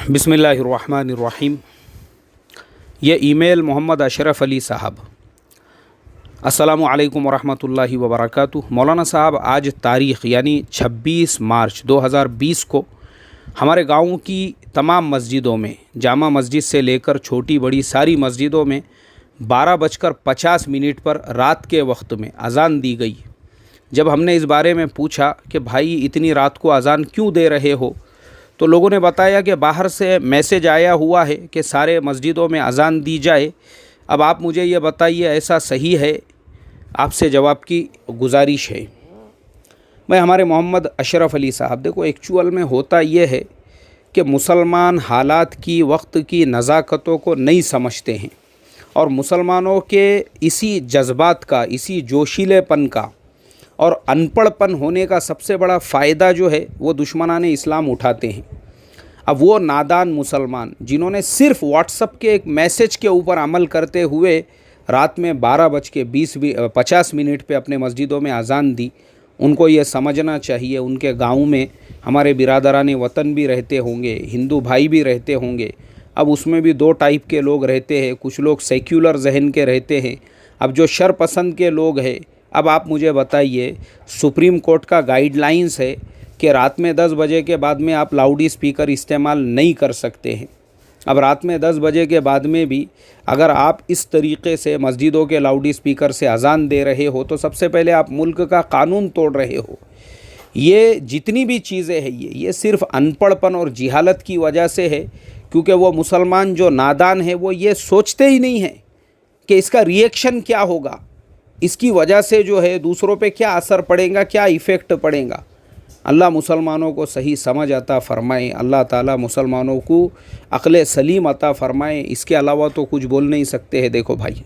बिस्मिल्लाहिर्रहमानिर्रहीम। ये ईमेल मोहम्मद अशरफ अली साहब। अस्सलामु अलैकुम वरहमतुल्लाहि वबरकातुहू। मौलाना साहब, आज तारीख़ यानी 26 मार्च 2020 को हमारे गाँव की तमाम मस्जिदों में, जामा मस्जिद से लेकर छोटी बड़ी सारी मस्जिदों में 12:50 पर रात के वक्त में अज़ान दी गई। जब हमने इस बारे में पूछा कि भाई इतनी रात को अज़ान क्यों दे रहे हो, तो लोगों ने बताया कि बाहर से मैसेज आया हुआ है कि सारे मस्जिदों में अज़ान दी जाए। अब आप मुझे ये बताइए, ऐसा सही है? आपसे जवाब की गुजारिश है। मैं हमारे मोहम्मद अशरफ अली साहब, देखो एक्चुअल में होता ये है कि मुसलमान हालात की, वक्त की नज़ाकतों को नहीं समझते हैं और मुसलमानों के इसी जज्बात का, इसी जोशीलेपन का और अनपढ़पन होने का सबसे बड़ा फ़ायदा जो है वो दुश्मनान इस्लाम उठाते हैं। अब वो नादान मुसलमान जिन्होंने सिर्फ़ व्हाट्सअप के एक मैसेज के ऊपर अमल करते हुए रात में 12:50 पे अपने मस्जिदों में अज़ान दी, उनको ये समझना चाहिए उनके गाँव में हमारे बिरादरान वतन भी रहते होंगे, हिंदू भाई भी रहते होंगे। अब उसमें भी दो टाइप के लोग रहते हैं, कुछ लोग सेक्युलर जहन के रहते हैं। अब जो शर पसंद के लोग हैं, अब आप मुझे बताइए, सुप्रीम कोर्ट का गाइडलाइंस है कि रात में 10 बजे के बाद में आप लाउड स्पीकर इस्तेमाल नहीं कर सकते हैं। अब रात में 10 बजे के बाद में भी अगर आप इस तरीक़े से मस्जिदों के लाउड स्पीकर से अज़ान दे रहे हो तो सबसे पहले आप मुल्क का कानून तोड़ रहे हो। ये जितनी भी चीज़ें हैं ये सिर्फ़ अनपढ़पन और जिहालत की वजह से है, क्योंकि वो मुसलमान जो नादान है वो ये सोचते ही नहीं हैं कि इसका रिएक्शन क्या होगा, इसकी वजह से जो है दूसरों पे क्या असर पड़ेगा, क्या इफ़ेक्ट पड़ेगा। अल्लाह मुसलमानों को सही समझ अता फ़रमाए, अल्लाह ताला मुसलमानों को अक़ल सलीम अता फ़रमाए। इसके अलावा तो कुछ बोल नहीं सकते हैं। देखो भाई,